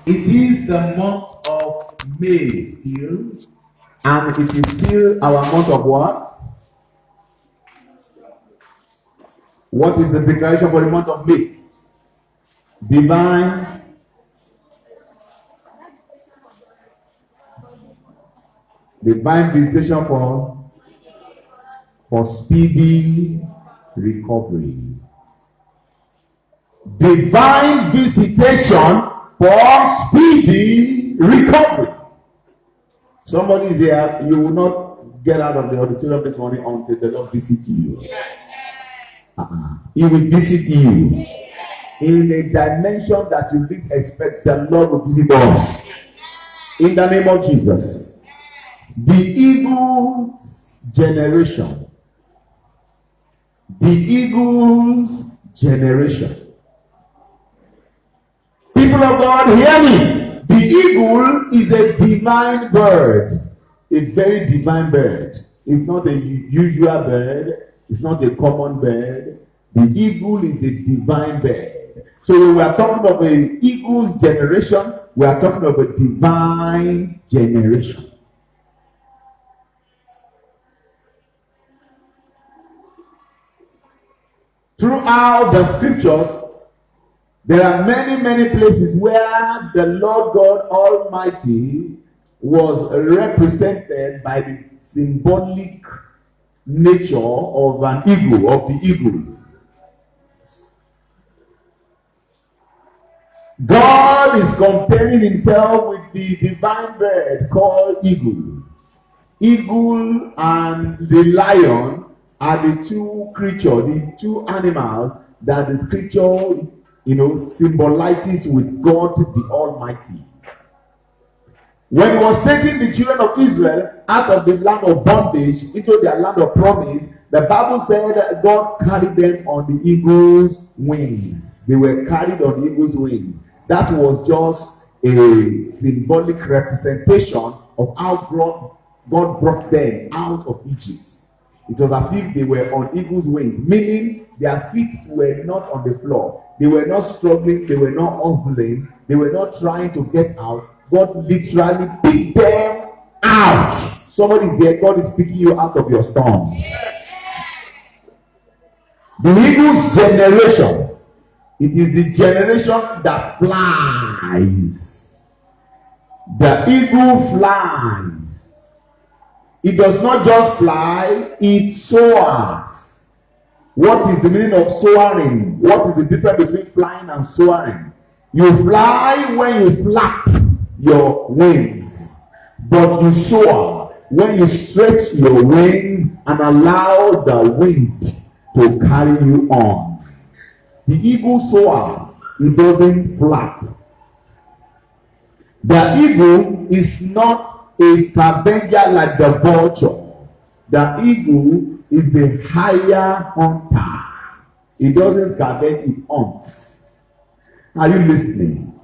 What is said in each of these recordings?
It is the month of May still, and it is still our month of what? What is the declaration for the month of May? Divine visitation for speedy recovery. Divine visitation for speedy recovery. Somebody is there, you will not get out of the auditorium this morning until the Lord visits you. He will visit you in a dimension that you least expect. The Lord will visit us in the name of Jesus. The Eagles generation. The Eagles generation. People of God, hear me. The eagle is a divine bird. A very divine bird. It's not a usual bird. It's not a common bird. The eagle is a divine bird. So when we are talking of an eagle's generation, we are talking of a divine generation. Throughout the scriptures, there are many places where the Lord God Almighty was represented by the symbolic nature of an eagle, of the eagle. God is comparing himself with the divine bird called eagle. Eagle and the lion are the two creatures, the two animals that the scripture, symbolizes with God the Almighty. When he was taking the children of Israel out of the land of bondage into their land of promise, the Bible said that God carried them on the eagle's wings. They were carried on the eagle's wings. That was just a symbolic representation of how God brought them out of Egypt. It was as if they were on eagle's wings, meaning their feet were not on the floor. They were not struggling. They were not hustling. They were not trying to get out. God literally picked them out. Somebody there, God is picking you out of your storm. The eagle's generation. It is the generation that flies. The eagle flies. It does not just fly, it soars. What is the meaning of soaring? What is the difference between flying and soaring? You fly when you flap your wings, but you soar when you stretch your wings and allow the wind to carry you on. The eagle soars, it doesn't flap. The eagle is not a scavenger like the vulture. The eagle is a higher hunter. It doesn't scavenge, it hunts. Are you listening?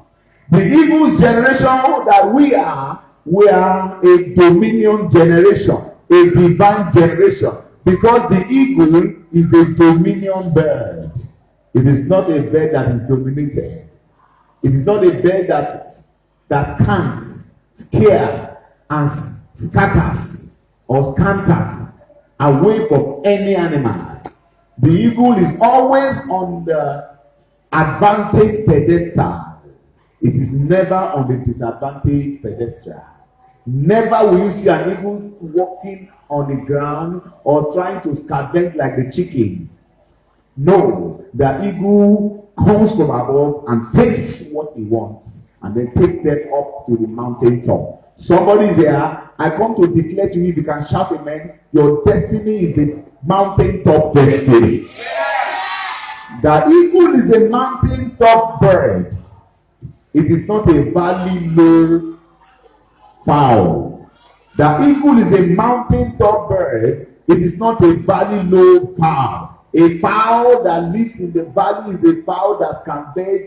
The eagle's generation that we are a dominion generation, a divine generation, because the eagle is a dominion bird. It is not a bird that is dominated. It is not a bird that scans, scares, and scatters or scanters away from any animal. The eagle is always on the advantage pedestal. It is never on the disadvantage pedestal. Never will you see an eagle walking on the ground or trying to scavenge like the chicken. No, the eagle comes from above and takes what he wants and then takes them up to the mountain top. Somebody there, I come to declare to you, if you can shout amen, your destiny is a mountain top destiny. The eagle is a mountain top bird. It is not a valley low fowl. The eagle is a mountain top bird. It is not a valley low fowl. A fowl that lives in the valley is a fowl that can bed,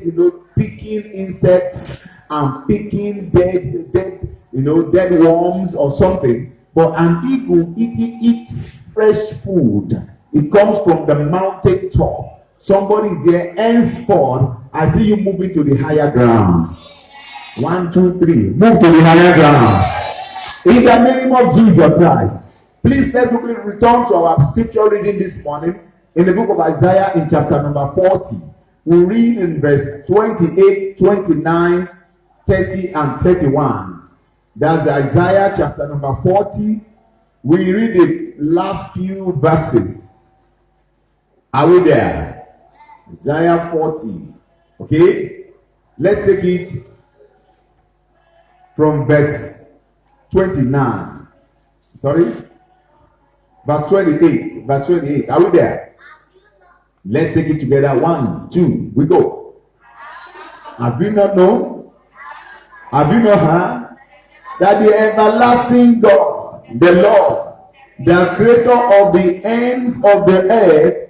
picking insects and picking dead worms or something. But an eagle eats fresh food. It comes from the mountain top. Somebody is there, henceforth, I see you moving to the higher ground. 1, 2, 3. Move to the higher ground. In the name of Jesus Christ. Please let's quickly return to our scripture reading this morning in the book of Isaiah in chapter number 40. We read in verse 28, 29, 30, and 31. That's Isaiah chapter number 40. We read the last few verses. Are we there? Isaiah 40. Okay? Let's take it from verse 29. Sorry? Verse 28. Verse 28. Are we there? Let's take it together. 1, 2. We go. Have you not known? Have you not heard that the everlasting God, the Lord, the creator of the ends of the earth,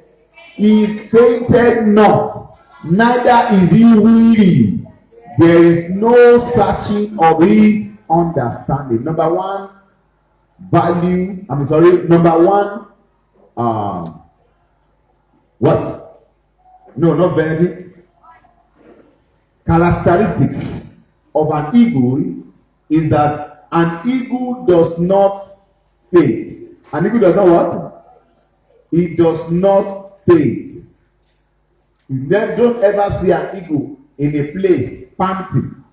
he fainted not, neither is he weary. There is no searching of his understanding. Number one, what? No, not benefit. Characteristics of an eagle is that an eagle does not faint. An eagle does not what? It does not faint. You don't ever see an eagle in a place panting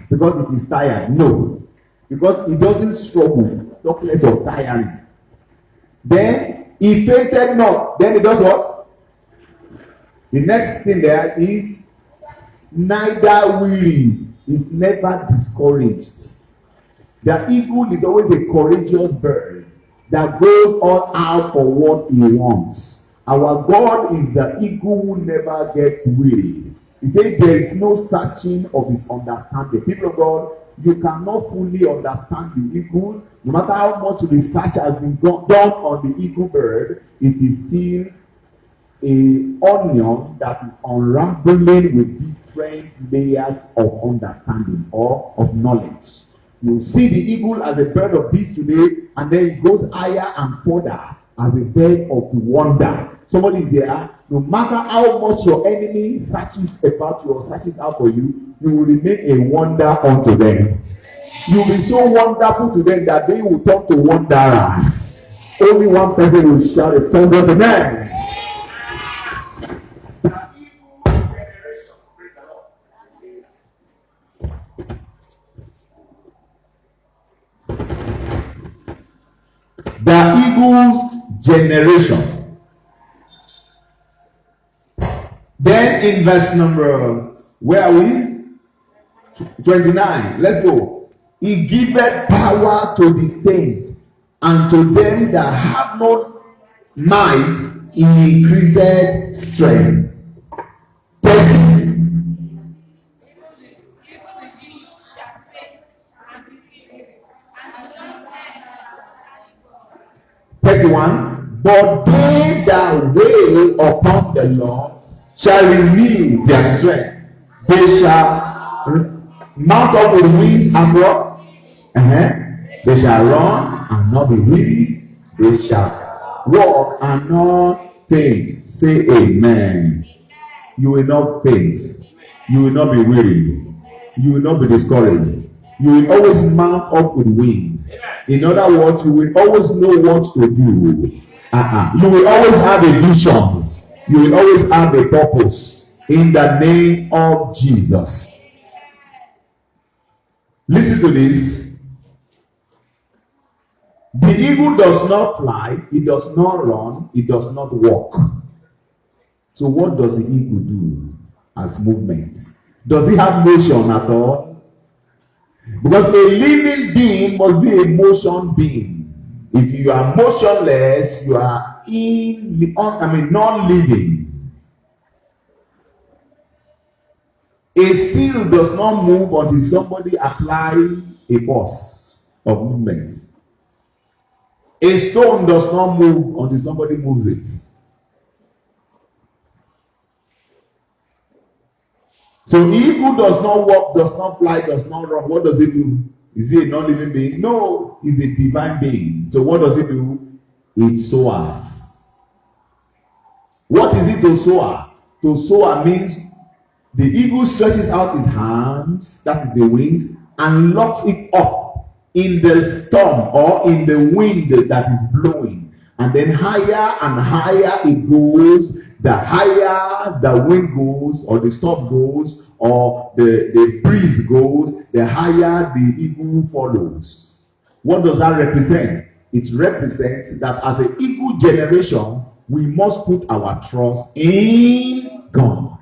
because it is tired. No, because it doesn't struggle, talk less of tiring. Then he fainted not. Then he does what? The next thing there is neither weary. Is never discouraged. The eagle is always a courageous bird that goes all out for what he wants. Our God is the eagle who never gets weary. He said there is no searching of his understanding. People of God, you cannot fully understand the eagle. No matter how much research has been done on the eagle bird, it is still an onion that is unraveling with different layers of understanding or of knowledge. You see the eagle as a bird of peace today, and then it goes higher and further as a bird of wonder. Somebody is there. No matter how much your enemy searches about you or searches out for you, you will remain a wonder unto them. You will be so wonderful to them that they will turn to wanderers. Only one person will shout a thunderous amen. The eagle's generation. Then in verse number, where are we? 29. Let's go. He giveth power to the faint, and to them that have not might, he increaseth strength. 31. But they that wait upon the Lord shall renew their strength. They shall mount up with wings and what? They shall run and not be weary. They shall walk and not faint. Say amen. You will not faint. You will not be weary. You will not be discouraged. You will always mount up with wings. In other words, you will always know what to do. You will always have a vision. You will always have a purpose. In the name of Jesus. Listen to this. The eagle does not fly, it does not run, it does not walk. So what does the eagle do as movement? Does it have motion at all? Because a living being must be a motion being. If you are motionless, you are non-living. A seal does not move until somebody applies a force of movement. A stone does not move until somebody moves it. So eagle does not walk, does not fly, does not run. What does it do? Is it a non-living being? No, it's a divine being. So what does it do? It soars. What is it to soar? To soar means The eagle stretches out its arms, that is the wings, and locks it up in the storm or in the wind that is blowing. And then higher and higher it goes, the higher the wind goes, or the storm goes, or the breeze goes, the higher the eagle follows. What does that represent? It represents that as an eagle generation, we must put our trust in God.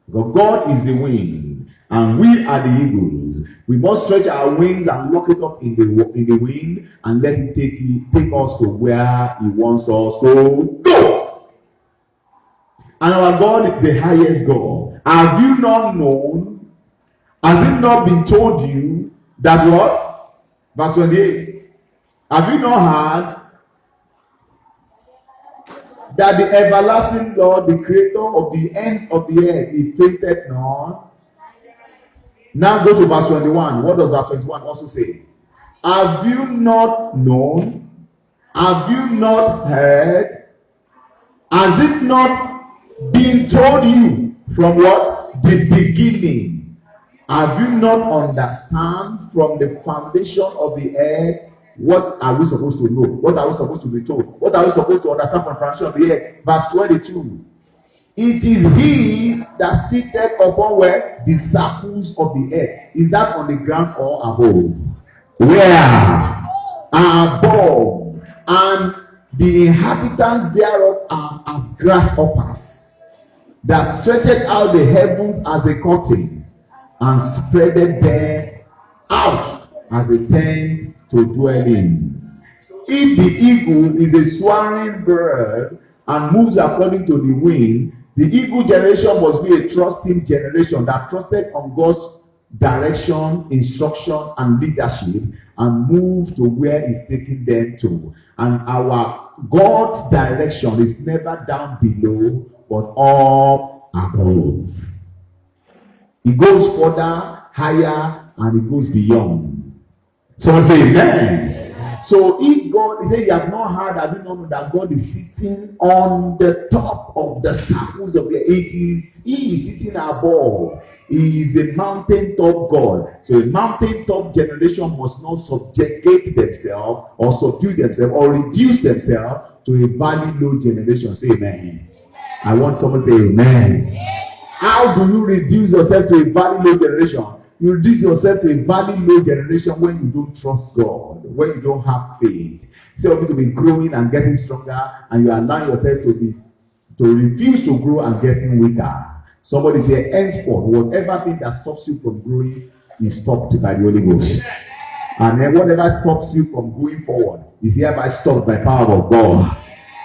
Because God is the wind, and we are the eagles. We must stretch our wings and lock it up in the wind and let it take us to where He wants us to go. And our God is the highest God. Have you not known? Has it not been told you that what? Verse 28. Have you not heard that the everlasting Lord, the creator of the ends of the earth, He fainted not? Now go to verse 21. What does verse 21 also say? Have you not known? Have you not heard? Has it not been told you from what? The beginning. Have you not understand from the foundation of the earth? What are we supposed to know? What are we supposed to be told? What are we supposed to understand from the foundation of the earth? Verse 22. It is He that sitteth upon where? The circles of the earth. Is that on the ground or above? Where? Above. And the inhabitants thereof are as grasshoppers, that stretcheth out the heavens as a curtain, and spreadeth them out as a tent to dwell in. If the eagle is a soaring bird and moves according to the wind, the eagle generation must be a trusting generation that trusted on God's direction, instruction, and leadership, and move to where He's taking them to. And our God's direction is never down below, but up above. It goes further, higher, and it goes beyond. Someone say amen. So if God, He said, you have not heard, have you not known that God is sitting on the top of the circles of the earth? He is sitting above. He is a mountaintop God. So a mountaintop generation must not subjugate themselves or subdue themselves or reduce themselves to a valley low generation. Say amen. I want someone to say amen. How do you reduce yourself to a valley low generation? You reduce yourself to a valley low generation when you don't trust God, when you don't have faith. Instead of you to be growing and getting stronger, and you allow yourself to refuse to grow and getting weaker. Somebody say, henceforth, whatever thing that stops you from growing is stopped by the Holy Ghost. And then whatever stops you from going forward is hereby stopped by power of God.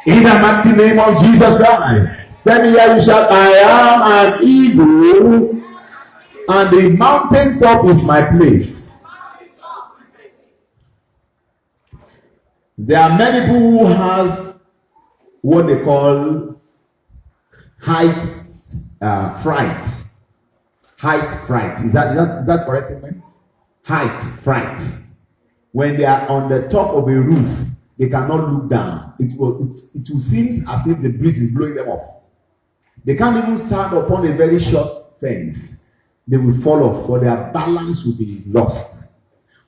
In the mighty name of Jesus Christ. Let me hear you shout, I am an eagle, and the mountaintop is my place. There are many people who has what they call height fright. Height fright. Is that correct statement? Height fright. When they are on the top of a roof, they cannot look down. It will seem as if the breeze is blowing them off. They can't even stand upon a very short fence. They will fall off, for their balance will be lost.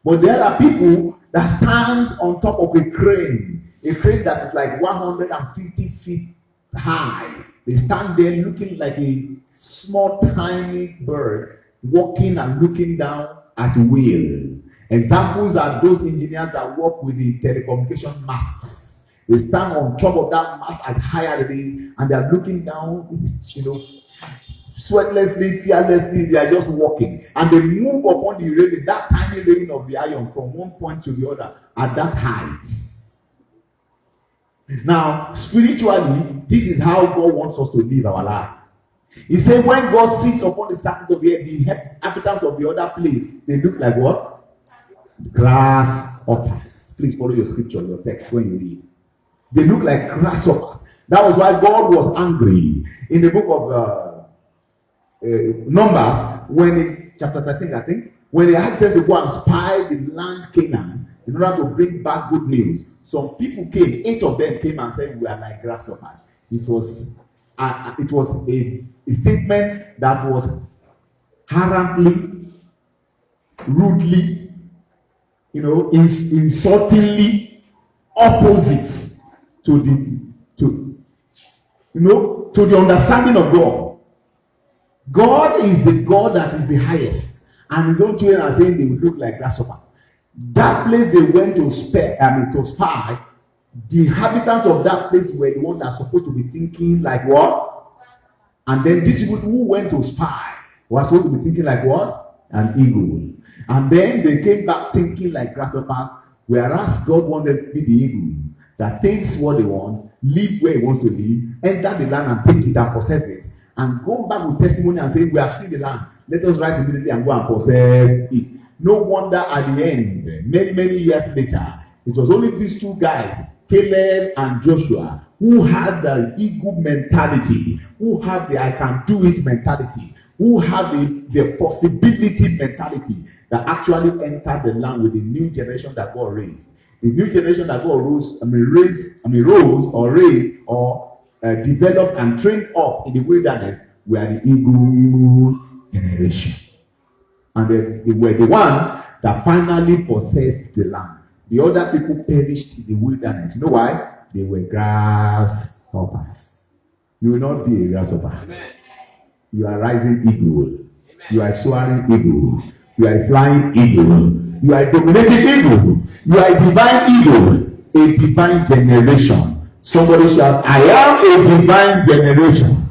But there are people that stand on top of a crane that is like 150 feet high. They stand there looking like a small, tiny bird, walking and looking down at will. Examples are those engineers that work with the telecommunication masts. They stand on top of that mast as high as it is, and they are looking down, sweatlessly, fearlessly. They are just walking, and they move upon the railing, that tiny railing of the iron, from one point to the other at that height. Now, spiritually, this is how God wants us to live our life. He said, when God sits upon the surface of the earth, the inhabitants of the other place, they look like what? Grasshoppers. Please follow your scripture, your text when you read. They look like grasshoppers. That was why God was angry in the book of Numbers, when it's chapter 13, I think, when they asked them to go and spy the land Canaan in order to bring back good news. Some people came, 8 of them came and said, we are like grasshoppers. It was a statement that was arrogantly, rudely, insultingly, opposite to the understanding of God. God is the God that is the highest, and his own children are saying they will look like grasshopper. That place they went to spy, the inhabitants of that place were the ones that are supposed to be thinking like what? And then these people who went to spy were supposed to be thinking like what? An eagle. And then they came back thinking like grasshoppers, whereas God wanted to be the eagle that takes what they want, live where he wants to live, enter the land and take it and possess it, and go back with testimony and say, we have seen the land, let us rise immediately and go and possess it. No wonder at the end, many years later, it was only these two guys, Caleb and Joshua, who had the eagle mentality, who have the I can do it mentality, who have the possibility mentality, that actually entered the land with the new generation that God raised. The new generation that God rose or developed and trained up in the wilderness were the eagle generation. And they were the one that finally possessed the land. The other people perished in the wilderness. You know why? They were grasshoppers. You will not be a grasshopper. Amen. You are rising eagle. Amen. You are soaring eagle. You are a flying eagle. You are a dominating eagle. You are a divine eagle. A divine generation. Somebody shout, I am a divine generation.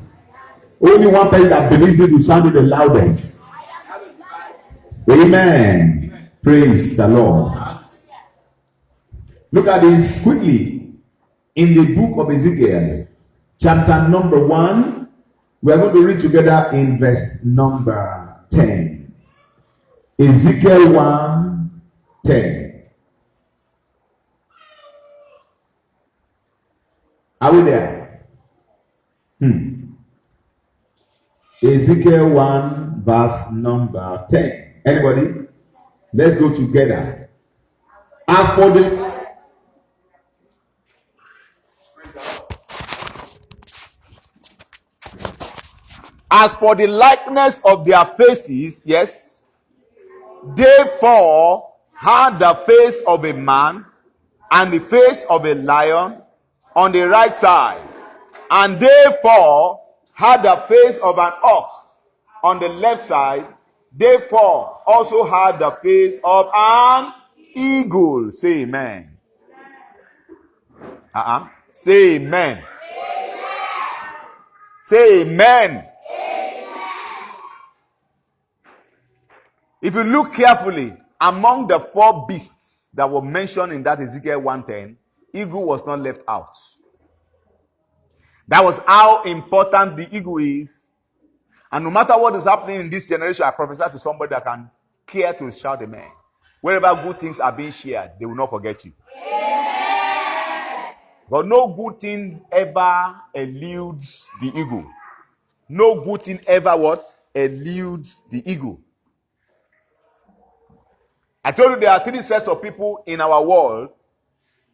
Only one person that believes it will sound it the loudest. Amen. Praise the Lord. Look at this quickly. In the book of Ezekiel, chapter number 1, we are going to read together in verse number 10. Ezekiel 1:10. Are we there? Ezekiel 1 verse number 10. Anybody? Let's go together. As for the likeness of their faces, yes, they four had the face of a man and the face of a lion on the right side, and they four had the face of an ox on the left side. They four also had the face of an eagle. Say amen. Say amen. Say amen. If you look carefully, among the four beasts that were mentioned in that Ezekiel 1:10, eagle was not left out. That was how important the eagle is. And no matter what is happening in this generation, I prophesy to somebody that can care to shout amen. Wherever good things are being shared, they will not forget you. Amen. But no good thing ever eludes the eagle. No good thing ever what? Eludes the eagle. I told you there are three sets of people in our world.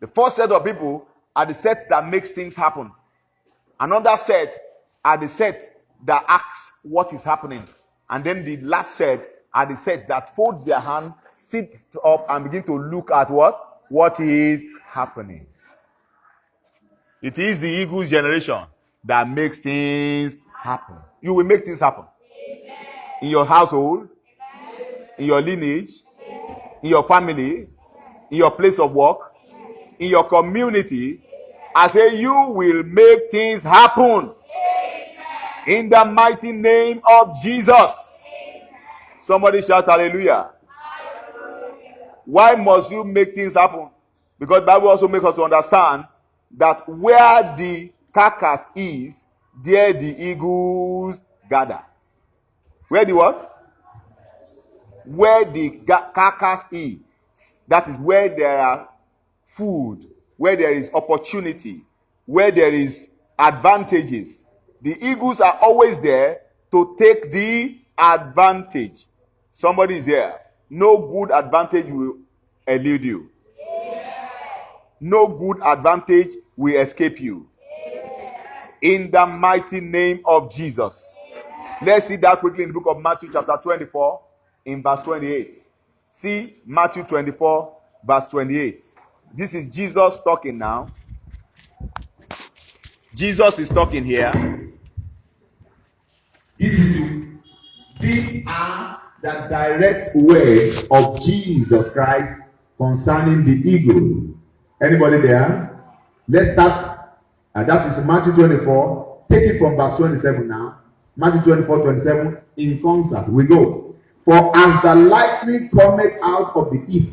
The first set of people are the set that makes things happen. Another set are the set that asks what is happening. And then the last set are the set that folds their hand, sits up, and begin to look at what is happening. It is the eagle's generation that makes things happen. You will make things happen. Amen. In your household, amen, in your lineage, amen, in your family, in your place of work, in your community. I say you will make things happen. In the mighty name of Jesus. Amen. Somebody shout hallelujah. Hallelujah. Why must you make things happen? Because the Bible also makes us to understand that where the carcass is, there the eagles gather. Where the what? Where the carcass is, that is where there are food, where there is opportunity, where there is advantages. The eagles are always there to take the advantage. Somebody is here. No good advantage will elude you. Yeah. No good advantage will escape you. Yeah. In the mighty name of Jesus. Yeah. Let's see that quickly in the book of Matthew chapter 24 in verse 28. See Matthew 24 verse 28. This is Jesus talking now. Jesus is talking here. These are the direct words of Jesus Christ concerning the eagle. Anybody there? Let's start. That is Matthew 24. Take it from verse 27 now. Matthew 24, 27. In concert, we go. For as the lightning cometh out of the east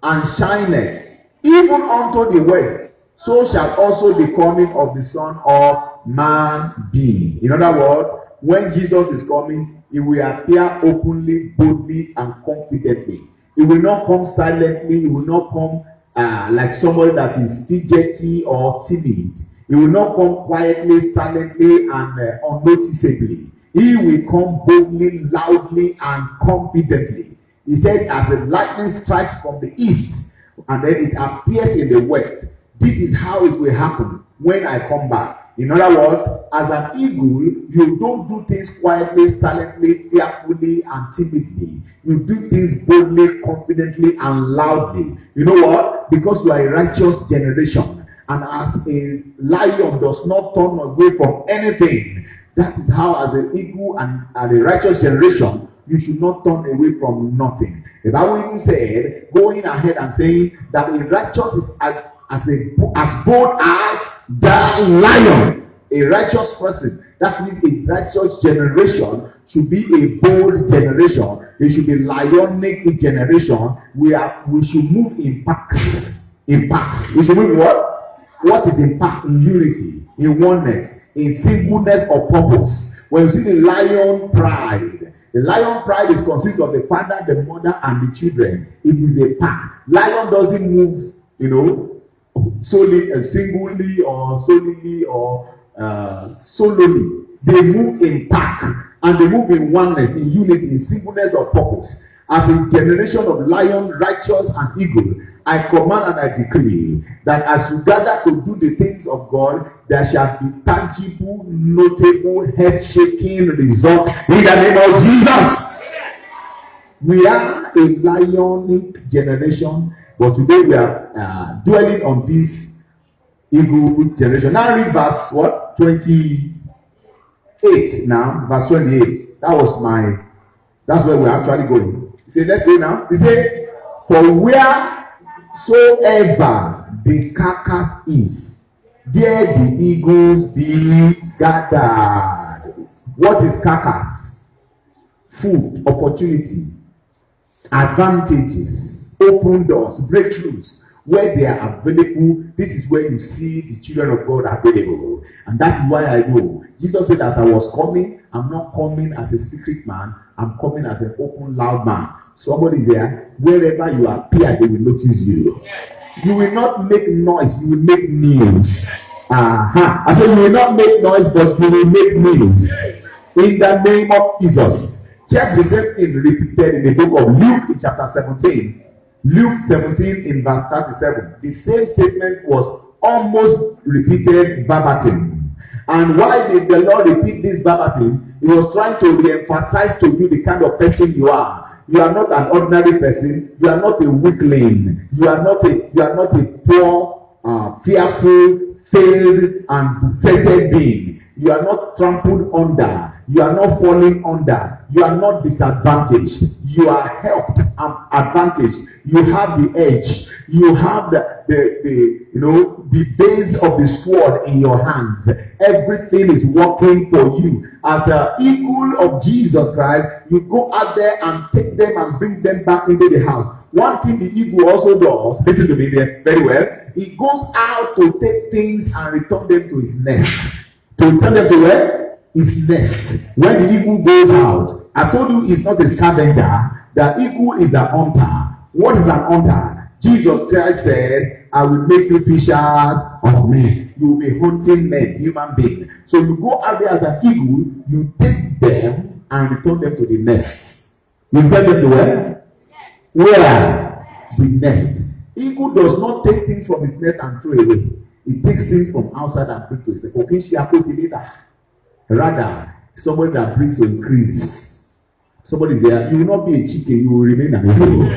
and shineth even unto the west, so shall also the coming of the Son of Man be. In other words, when Jesus is coming, he will appear openly, boldly, and confidently. He will not come silently. He will not come like somebody that is fidgety or timid. He will not come quietly, silently, and unnoticeably. He will come boldly, loudly, and confidently. He said, as the lightning strikes from the east, and then it appears in the west. This is how it will happen when I come back. In other words, as an eagle, you don't do things quietly, silently, fearfully, and timidly. You do things boldly, confidently, and loudly. You know what? Because you are a righteous generation. And as a lion does not turn away from anything, that is how, as an eagle and a righteous generation, you should not turn away from nothing. The Bible even said, going ahead and saying that a righteous is as bold as the lion. A righteous person, that means a righteous generation, should be a bold generation. It should be lionic generation. We should move in packs. In packs. We should move in what? What is in pack? In unity, in oneness, in singleness of purpose. When you see the lion pride, the lion pride is consists of the father, the mother, and the children. It is a pack. Lion doesn't move, solely, singly or solely or solely. They move in pack, and they move in oneness, in unity, in singleness of purpose. As a generation of lion, righteous, and eagle, I command and I decree that as you gather to do the things of God, there shall be tangible, notable, head-shaking results in the name of Jesus. We are a lionic generation, but today we are dwelling on this eagle generation. Now read verse what? 28 now. Verse 28. That's where we're actually going. He said, let's go now. He said, for wheresoever the carcass is, there the eagles be gathered. What is carcass? Food, opportunity, advantages, open doors, breakthroughs. Where they are available, this is where you see the children of God available. And that is why I know. Jesus said, as I was coming, I'm not coming as a secret man. I'm coming as an open, loud man. Somebody there, wherever you appear, they will notice you. You will not make noise, you will make news. I said, you will not make noise, but you will make news. In the name of Jesus. Check the same thing repeated in the book of Luke in chapter 17. Luke 17 in verse 37. The same statement was almost repeated verbatim. And why did the Lord repeat this verbatim? He was trying to re-emphasize to you the kind of person you are. You are not an ordinary person. You are not a weakling. You are not a poor, fearful, failed, and pathetic being. You are not trampled under. You are not falling under. You are not disadvantaged. You are helped and advantaged. You have the edge. You have the base of the sword in your hands. Everything is working for you. As an eagle of Jesus Christ, you go out there and take them and bring them back into the house. One thing the eagle also does, listen to me there very well, he goes out to take things and return them to his nest. To return them to where? His nest. When the eagle goes out, I told you it's not a scavenger. The eagle is an hunter. What is an hunter? Jesus Christ said, I will make you fishers of men. You will be hunting men, human beings. So you go out there as an eagle, you take them and return them to the nest. You return them to where? Yes. Where? The nest. Eagle does not take things from his nest and throw away. It takes things from outside and bring to his nest. Rather, Somebody that brings to increase. Somebody there, you will not be a chicken, you will remain an eagle.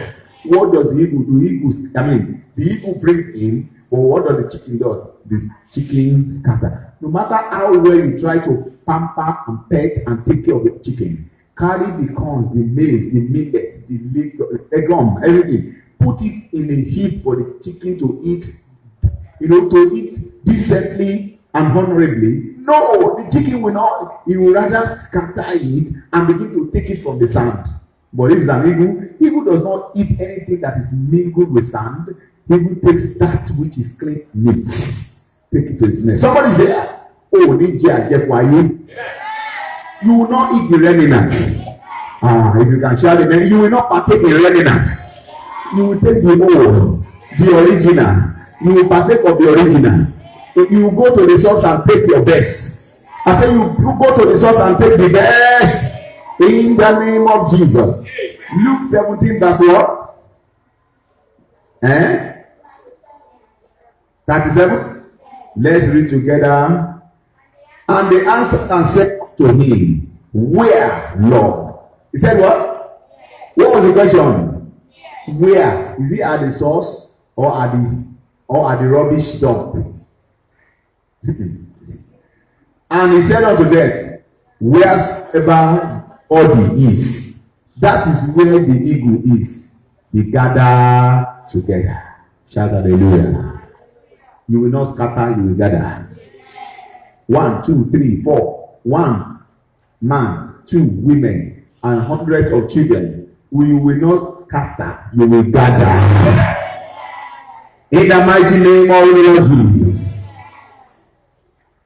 What does the eagle do? The eagle brings in, but what does the chicken do? The chicken scatter. No matter how well you try to pamper and pet and take care of the chicken, carry the corns, the maize, the millet, the legume, everything. Put it in a heap for the chicken to eat, to eat decently and honorably. No, the chicken will not. He will rather scatter it and begin to take it from the sand. But if it's an eagle does not eat anything that is mingled with sand. Eagle takes that which is clean meat, take it to its nest. Somebody say, "Oh, you will not eat the remnants." If you can shout it, you will not partake in remnants. You will take the old, the original. You will partake of the original. If you go to the source and take your best, I say you go to the source and take the best in the name of Jesus. Luke 17, that's what? 37. Let's read together. And they answered and said to him, "Where, Lord?" He said what? What was the question? Where? Is it at the source or at the rubbish dump? And he said unto them, "Wheresoever body is, that is where the eagle is. They gather together." Shout hallelujah. You will not scatter, you will gather. 1, 2, 3, 4. 1 man, 2 women, and hundreds of children. We will not scatter, you will gather. In the mighty name of Jesus.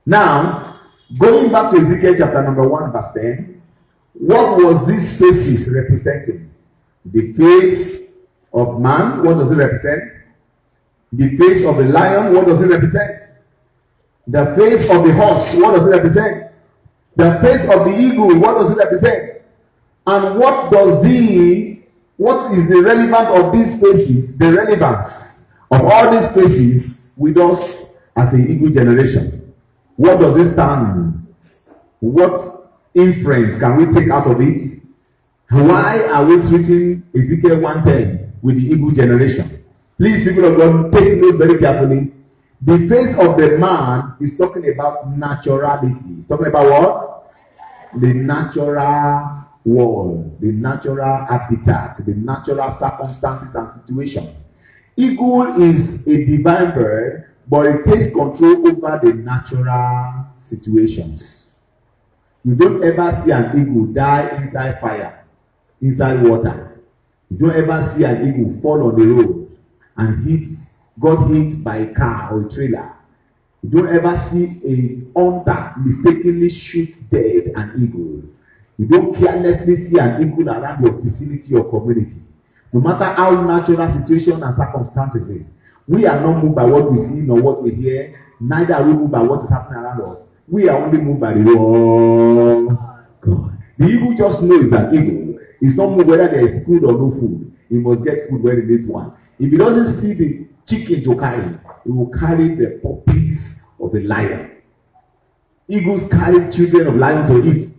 Now, going back to Ezekiel chapter number 1, verse 10, what was this faces representing? The face of man, what does it represent? The face of the lion, what does it represent? The face of the horse, what does it represent? The face of the eagle, what does it represent? And what is the relevance of these faces? The relevance of all these faces with us as an eagle generation. What does it stand? What inference can we take out of it? Why are we treating Ezekiel 1:10 with the eagle generation? Please, people of God, take note very carefully. The face of the man is talking about naturality. It's talking about what? The natural world, the natural habitat, the natural circumstances and situation. Eagle is a divine bird, but it takes control over the natural situations. You don't ever see an eagle die inside fire, inside water. You don't ever see an eagle fall on the road and got hit by a car or a trailer. You don't ever see a hunter mistakenly shoot dead an eagle. You don't carelessly see an eagle around your vicinity or community. No matter how natural situation and circumstances is, we are not moved by what we see nor what we hear, neither are we moved by what is happening around us. We are only moved by the word of God. The eagle just knows that eagle. It's not moved whether there is food or no food. He must get food where it is one. If he doesn't see the chicken to carry, he will carry the puppies of the lion. Eagles carry children of lion to eat.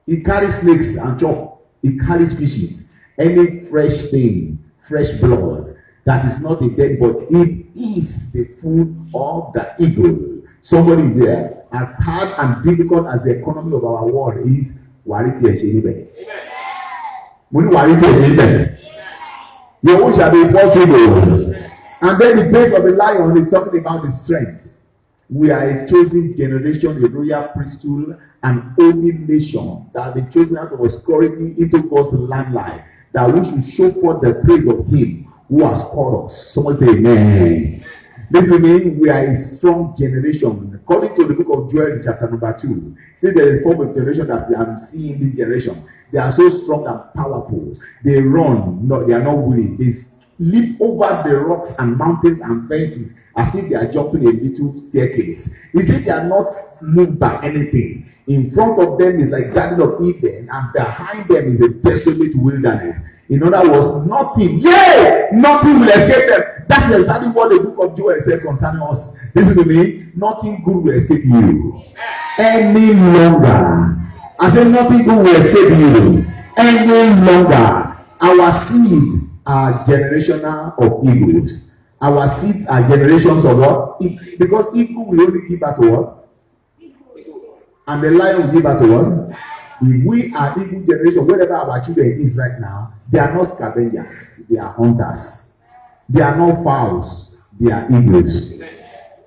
He carries snakes and chop. He carries fishes. Any fresh thing, fresh blood that is not a dead body, it is the food of the eagle. Somebody is there. As hard and difficult as the economy of our world is, your own shall be possible. And then the face of the lion is talking about the strength. We are a chosen generation, a royal priesthood, an holy nation that has been chosen out of obscurity into God's limelight, that we should show forth the praise of Him who has called us. Someone say amen. This means we are a strong generation. According to the book of Joel, chapter number 2, it says there is a form of generation that I'm seeing in this generation. They are so strong and powerful. They run, they are not weary. They leap over the rocks and mountains and fences as if they are jumping a little staircase. You see, they are not moved by anything. In front of them is like Garden of Eden, and behind them is a desolate wilderness. In other words, nothing will escape them. That's exactly what the book of Joel said concerning us. Listen to me, nothing good will escape you. any longer. I said nothing good will save you any longer. Our seeds are generational of eagles. Our seeds are generations of what? Because eagle will only give birth to what? And the lion will give birth to what? If we are eagle generation, wherever our children is right now, they are not scavengers, they are hunters. They are not fowls, they are eagles.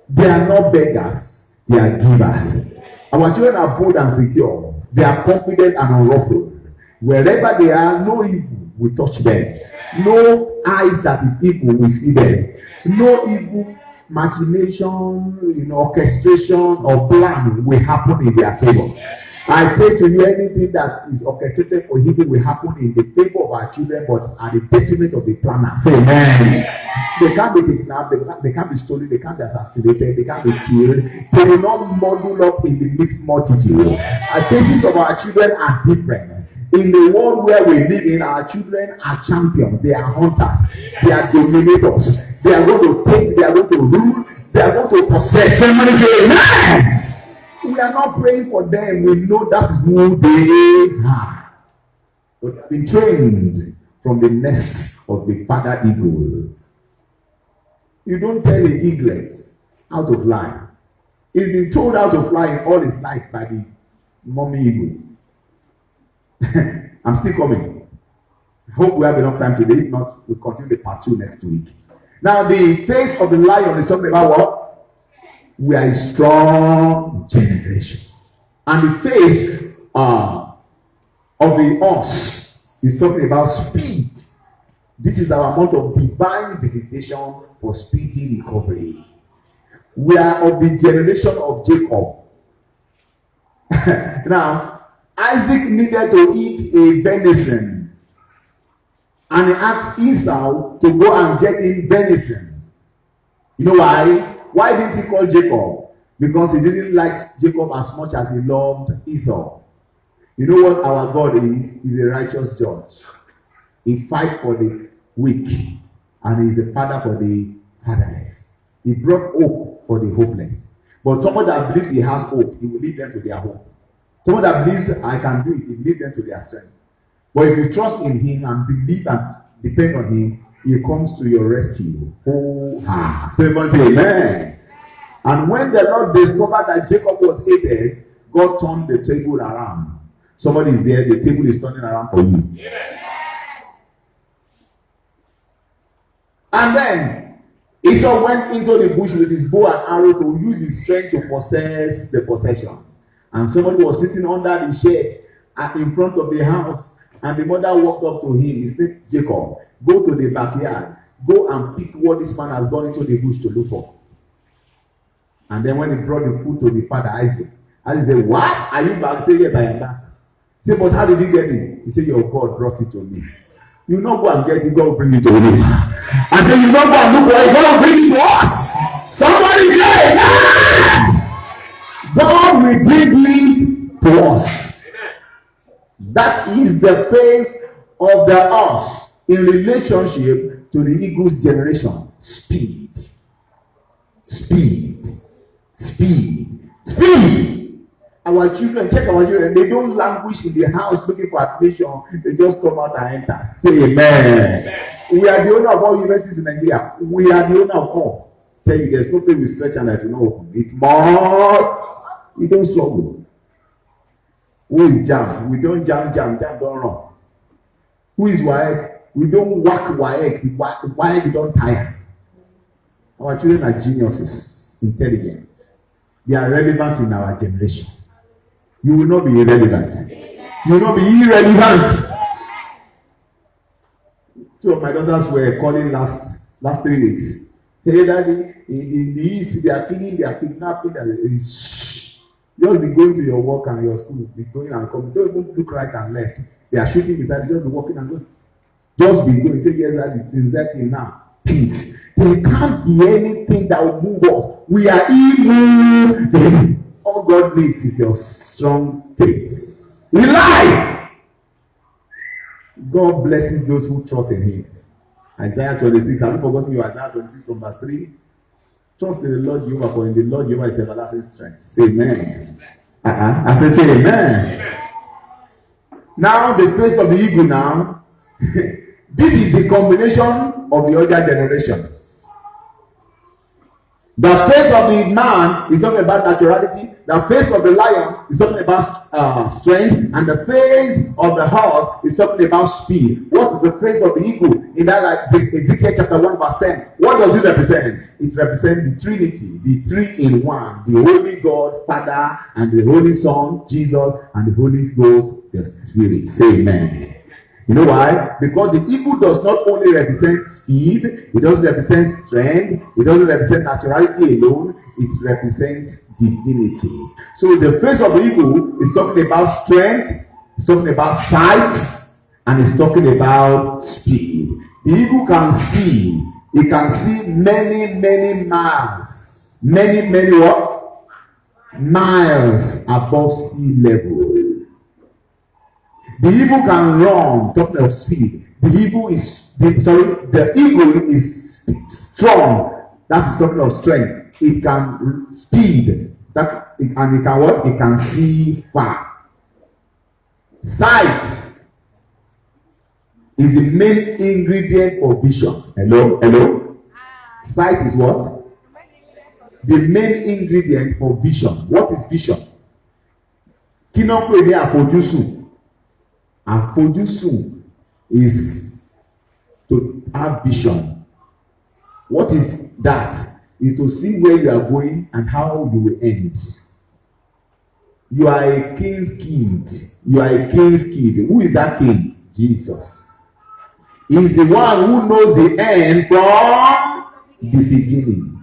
They are not beggars, they are givers. Our children are bold and secure. They are confident and unruffled. Wherever they are, no evil will touch them. No eyes that is evil will see them. No evil machination, orchestration or plan will happen in their favor. I say to you, anything that is orchestrated for evil will happen in the favor of our children, but at the detriment of the planners. Amen. They can't be kidnapped, they can't be stolen, they can't be assassinated, they can't be killed. They will not muddle up in the mixed multitude. Identities of our children are different. In the world where we live in, our children are champions, they are hunters, they are dominators. They are going to take, they are going to rule, they are going to possess. Somebody say, amen. We are not praying for them. We know that is who they are. But they have been trained from the nest of the father eagle. You don't tell an eaglet how to fly. He's been told how to fly all his life by the mommy eagle. I'm still coming. I hope we have enough time today. If not, we'll continue the part 2 next week. Now, the face of the lion is talking about what? We are a strong generation. And the face of the ox is talking about speed. This is our month of divine visitation for speedy recovery. We are of the generation of Jacob. Now, Isaac needed to eat a venison. And he asked Esau to go and get him venison. You know why? Why didn't he call Jacob? Because he didn't like Jacob as much as he loved Esau. You know what our God is? He's a righteous judge. He fights for the weak, and he's a father for the fatherless. He brought hope for the hopeless. But someone that believes he has hope, he will lead them to their hope. Someone that believes I can do it, he will lead them to their strength. But if you trust in him and believe and depend on him, he comes to your rescue. So everybody say amen. And when the Lord discovered that Jacob was hated, God turned the table around. Somebody is there, the table is turning around for you. Yeah. And then Esau went into the bush with his bow and arrow to use his strength to possess the possession. And somebody was sitting under the shade in front of the house, and the mother walked up to him. He said, Jacob, go to the backyard. Go and pick what this man has gone into the bush to look for. And then when he brought the food to the father, Isaac said, what? Are you back? Say, yes, I am back. Say, but how did you get it? He said, your God brought it to me. You not go and get it, God will bring it to me. And then you not go and look for it, God will bring it to us. Somebody say, ah! God will bring it to us. That is the face of the us in relationship to the eagle's generation. Speed. Speed. Speed. Speed. Our children, check our children, they don't languish in the house looking for admission. They just come out and enter. Say amen. We are the owner of all universities in Nigeria. We are the owner of all. Tell you, there's no place we stretch and I do not open. It more. We don't struggle. Who is jam? We don't jam, don't run. Who is WAEC? We don't work WAEC. WAEC don't tire. Our children are geniuses, intelligent. They are relevant in our generation. You will not be irrelevant. You will not be irrelevant. Two of my daughters were calling last 3 weeks. Hey, Daddy, in the East, they are killing, they are kidnapping. Just be going to your work and your school. Be going and coming. Don't even look right and left. They are shooting beside you. Just be walking and going. Just be going. Say, yes, Daddy, since that thing now. Peace. There can't be anything that will move us. We are evil. All God needs is your strong faith. Rely. God blesses those who trust in Him. Isaiah 26. Have you forgotten your Isaiah 26 from verse 3? Trust in the Lord Jehovah, for in the Lord Jehovah is everlasting strength. Amen. I say amen. Now the face of the eagle now. This is the combination of the other generation. The face of the man is talking about naturality. The face of the lion is talking about strength, and the face of the horse is talking about speed. What is the face of the eagle? In that, like Ezekiel chapter 1 verse 10. What does it represent? It represents the Trinity, the three in one, the Holy God, Father, and the Holy Son, Jesus, and the Holy Ghost, the Spirit. Say amen. You know why? Because the eagle does not only represent speed, it doesn't represent strength, it doesn't represent naturality alone, it represents divinity. So the face of the eagle is talking about strength, it's talking about sight, and it's talking about speed. The eagle can see, it can see many miles. Many what? Miles above sea level. The eagle can run, talking of speed. The eagle is strong. That is talking of strength. It can speed. And it can what? It can see far. Sight is the main ingredient for vision. Hello. Sight is what? The main ingredient for vision. What is vision? Kí ló ń pè ní àfojúsùn? Àfojúsùn is to have vision. What is that? Is to see where you are going and how you will end. You are a king's kid. You are a king's kid. Who is that king? Jesus. He is the one who knows the end from the beginning.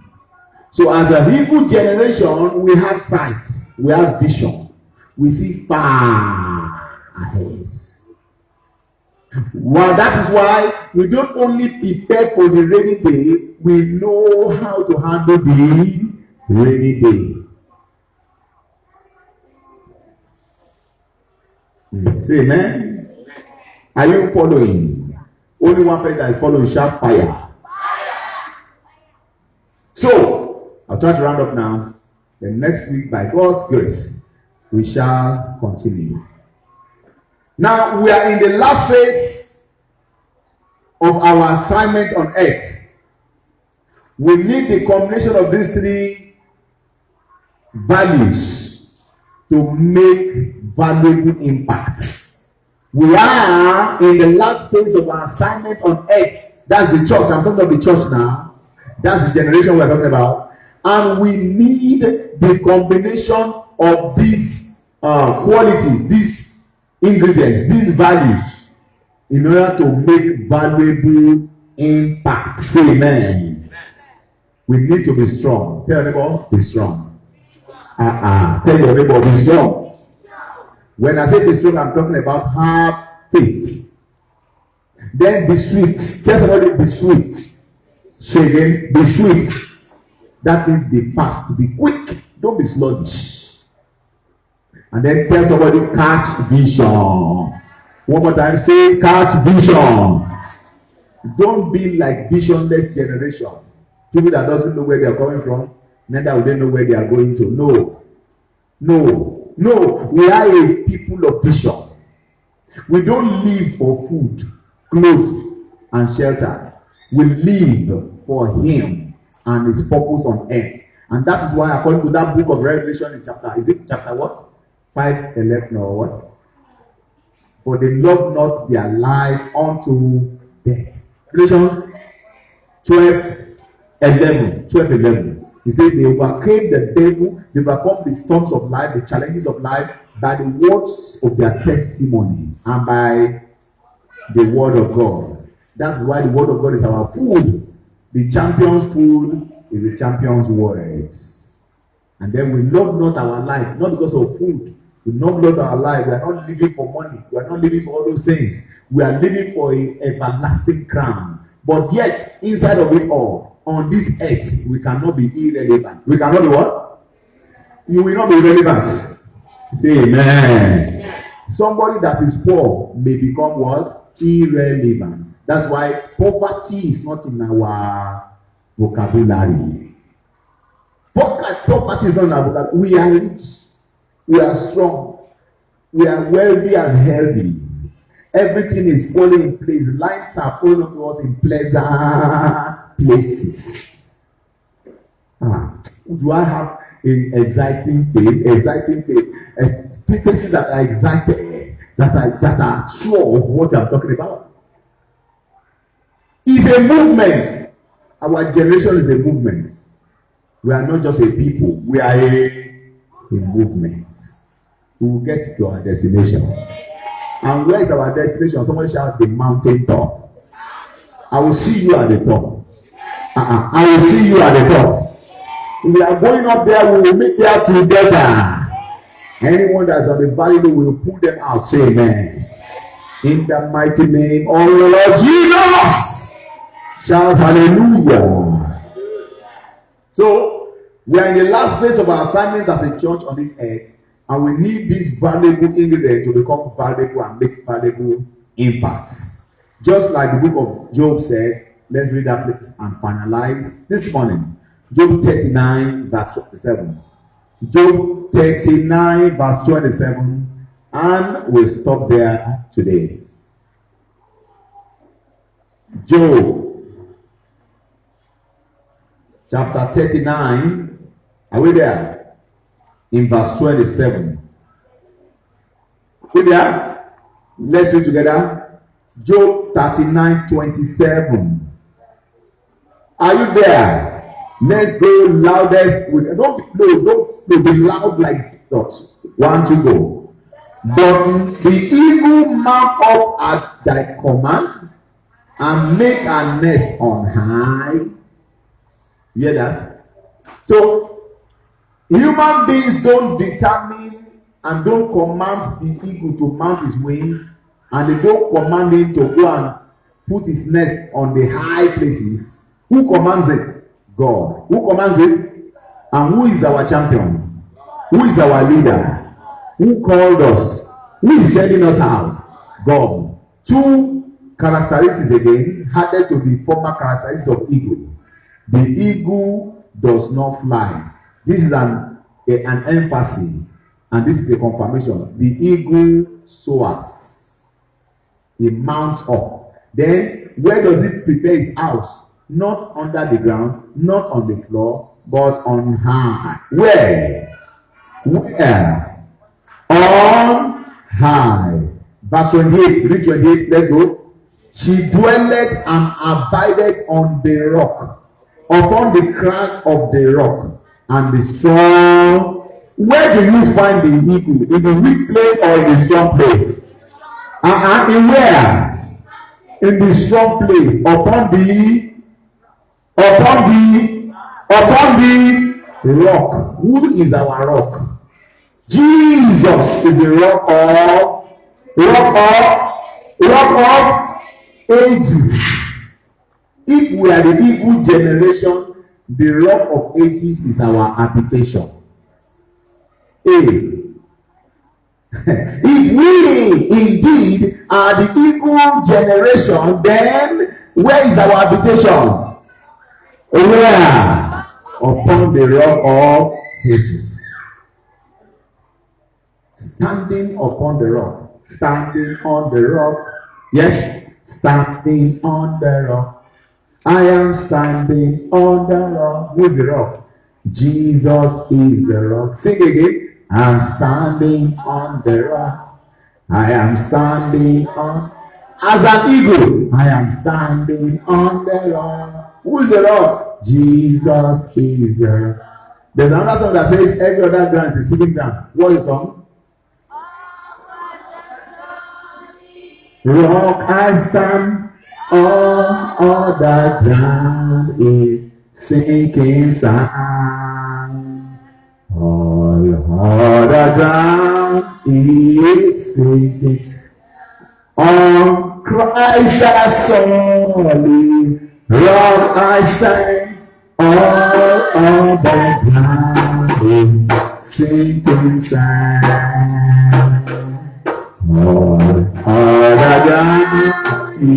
So as a Hebrew generation, we have sight. We have vision. We see far ahead. Well, that is why we don't only prepare for the rainy day, we know how to handle the rainy day. Say amen. Are you following? Only one person that is following, shout fire. So, I'll try to round up now. The next week, by God's grace, we shall continue. Now, we are in the last phase of our assignment on earth. We need the combination of these three values to make valuable impacts. We are in the last phase of our assignment on earth. That's the church. I'm talking about the church now. That's the generation we're talking about. And we need the combination of these qualities, these ingredients, these values, in order to make valuable impact. Say amen. We need to be strong. Tell your neighbor, be strong. Tell your neighbor, be strong. When I say be strong, I'm talking about have faith. Then be sweet. Tell somebody, be sweet. Say again, be sweet. That means be fast, be quick. Don't be sluggish. And then tell somebody, catch vision. One more time, say, catch vision. Don't be like visionless generation. People that doesn't know where they are coming from, neither will they know where they are going to. No. We are a people of vision. We don't live for food, clothes, and shelter. We live for Him and His purpose on earth. And that is why, according to that book of Revelation in chapter what? 5:11 or what? For they love not their life unto death. Galatians 12:11. He says they overcame the devil, they overcome the storms of life, the challenges of life, by the words of their testimony and by the word of God. That's why the word of God is our food. The champion's food is the champion's word. And then we love not our life, not because of food. We not love our life. We are not living for money. We are not living for all those things. We are living for an everlasting crown. But yet, inside of it all, on this earth, we cannot be irrelevant. We cannot be what? You will not be relevant. Say amen. Somebody that is poor may become what? Irrelevant. That's why poverty is not in our vocabulary. Poverty is not in our vocabulary. We are rich. We are strong. We are wealthy and healthy. Everything is falling in place. Lines are falling to us in pleasant places. Do I have an exciting place? Exciting place. Places that are excited, that are sure of what I'm talking about. It's a movement. Our generation is a movement. We are not just a people. We are a movement. We will get to our destination. And where is our destination? Somebody shout the mountain top. I will see you at the top. I will see you at the top. We are going up there. We will meet there together. Anyone that's on the valley, we will pull them out. Say amen. In the mighty name of the Lord Jesus. Shout hallelujah. So, we are in the last phase of our assignment as a church on this earth. And we need this valuable ingredient to become valuable and make valuable impacts. Just like the book of Job said, let's read that place and finalize this morning. Job 39, verse 27. Job 39, verse 27. And we'll stop there today. Job, chapter 39. Are we there? In verse 27. We there? Let's read together. Job 39, 27. Are you there? Let's go loudest. Don't be loud like dots. 1, 2, go. But the eagle mount up at thy command and make a nest on high. You hear that? So, human beings don't determine and don't command the eagle to mount his wings, and they don't command him to go and put his nest on the high places. Who commands it? God. Who commands it? And who is our champion? Who is our leader? Who called us? Who is sending us out? God. 2 characteristics again added to the former characteristics of eagle. The eagle does not fly. This is an emphasis, and this is a confirmation. The eagle soars. It mounts up. Then, where does it prepare its house? Not under the ground, not on the floor, but on high. Where? Where? On high. Verse 28. Read 28. Let's go. She dwelleth and abideth on the rock, upon the crag of the rock. And the strong. Where do you find the eagle? In the weak place or in the strong place? In where? In the strong place. Upon the rock. Who is our rock? Jesus is the rock of ages. If we are the evil generation, the rock of ages is our habitation. If we indeed are the evil generation, then where is our habitation? Where? Upon the rock of ages. Standing upon the rock. Standing on the rock. Yes, standing on the rock. I am standing on the rock. Who is the rock? Jesus is the rock. Sing again. I'm standing on the rock. I am standing on. As an eagle, I am standing on the rock. Who is the rock? Jesus is the rock. There's another song that says every other ground is sitting down. What is the song? Rock I stand. All other ground is sinking sand. All other ground is sinking. On Christ I solid rock I stand. All other ground is sinking sand. All other ground. The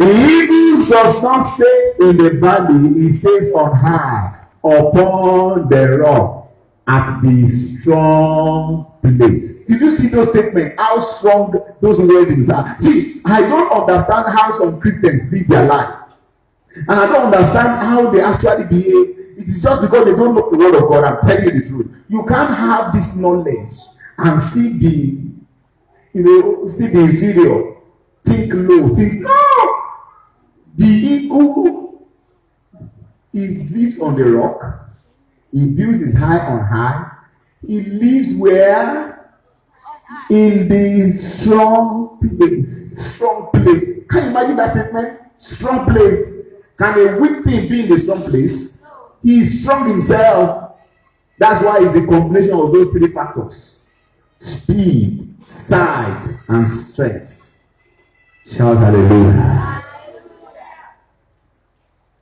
eagle does not stay in the valley, it stays on high, upon the rock. at the strong place. Did you see those statements? How strong those wordings are? See, I don't understand how some Christians live their life. And I don't understand how they actually behave. It is just because they don't know the word of God. I'm telling you the truth. You can't have this knowledge and still be, still be inferior. Think low. Think no. The eagle, he lives on the rock. He builds his high on high. He lives where? In the strong place. Strong place. Can you imagine that statement? Strong place. Can a weak thing be in the strong place? He is strong himself. That's why it's a combination of those three factors: speed, size, and strength. Shout hallelujah.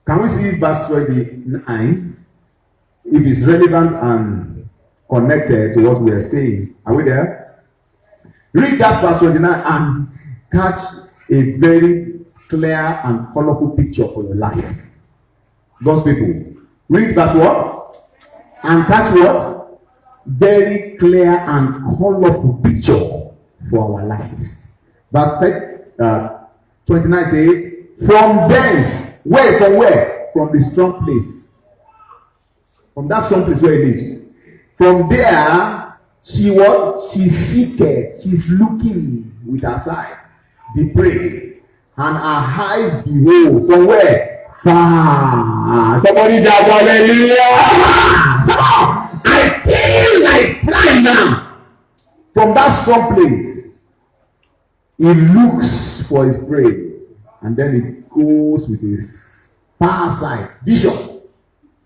Can we see verse 29? If it's relevant and connected to what we are saying. Are we there? Read that verse 29 and catch a very clear and colorful picture for your life. God's people. Read verse what? And catch what? Very clear and colorful picture for our lives. Verse 29 says, from thence, where? From where? From the strong place. From that strong place where he lives. From there, she what? She seeketh. She's looking with her side. The prey. And her eyes behold. From where? Far. Somebody shout hallelujah. I feel like flying now. From that strong place, he looks for his prey. And then it goes with his far side. Vision.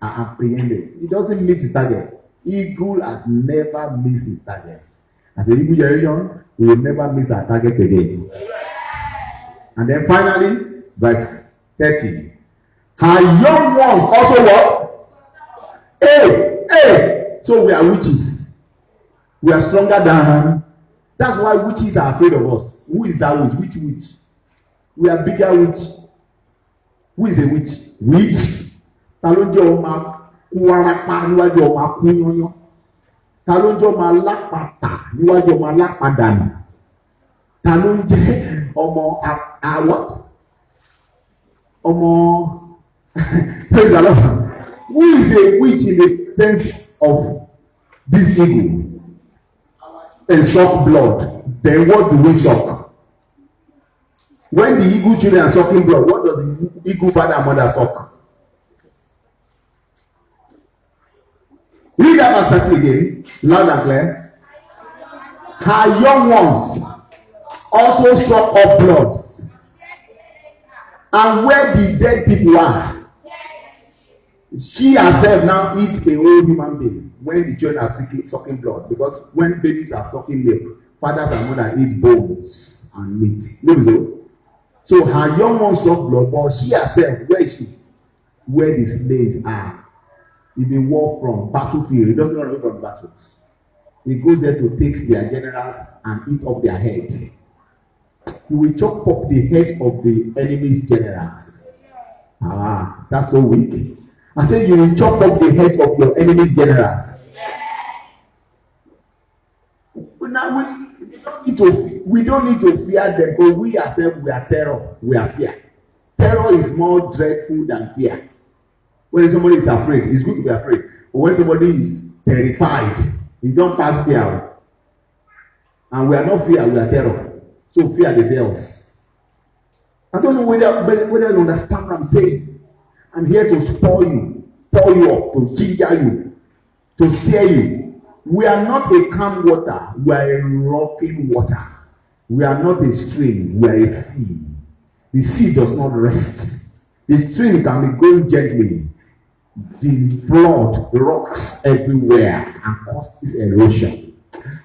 Apprehended. He doesn't miss his target. Eagle has never missed his target. As an eagle generation, we will never miss our target again. And then finally, verse 30. Her young ones also what? Hey! So we are witches. We are stronger than. That's why witches are afraid of us. Who is that witch? Which witch? We are bigger witch. Who is a witch? Witch. Ta ló jẹ́ ọmọ kú arapa níwájú ọmọ akú yányán? Ta ló jẹ́ ọmọ alápàtà níwájú ọmọ alápàdánù? Ta ló jẹ́ ọmọ what? Ọmọ praise the Lord. Who is a witch in the sense of this eagle? And suck blood. Then what do we suck? When the eagle children are sucking blood, what does the eagle father and mother suck? Read that verse 30 again, loud and clear. Her young ones also suck up blood. And where the dead people are, she herself now eats a whole human being when the children are sucking blood. Because when babies are sucking milk, fathers and mothers eat bones and meat. No. So her young ones suck blood, but she herself, where is she? Where the slaves are. If they walk from battlefield, he doesn't run away from battles. He goes there to take their generals and eat up their head. He will chop up the head of the enemy's generals. That's so weak. I said you will chop up the heads of your enemy's generals. But now we don't need to fear them, because we ourselves, we are terror. We are fear. Terror is more dreadful than fear. When somebody is afraid, it's good to be afraid. But when somebody is terrified, you don't pass fear. And we are not fear, we are terror. So fear the bells. I don't know whether you understand what I'm saying. I'm here to spoil you, pour you up, to ginger you, to scare you. We are not a calm water, we are a rocking water. We are not a stream, we are a sea. The sea does not rest. The stream can be going gently. The flood rocks everywhere and causes erosion.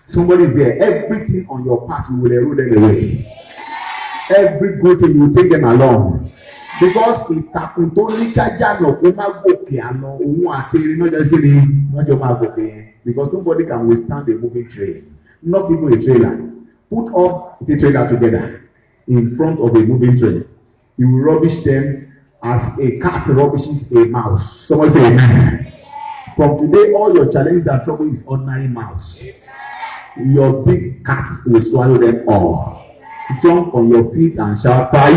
Somebody is there. Everything on your path, you will erode them away. Every good thing, you will take them along. Because ìtàkùn tó ní kájà náà kó má gòkè àná òun àti irin náà jẹ́ kí ni wọ́n jọ máa gòkè yẹn. Because nobody can withstand a moving train. Not even a trailer. Put up the trailer together in front of a moving train. You will rubbish them as a cat rubbishes a mouse. Someone say amen. From today, all your challenges and trouble is ordinary mouse. Your big cat will swallow them all. Jump on your feet and shout fire!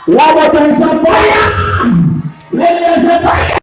One more time, shout fire! Let me say fire!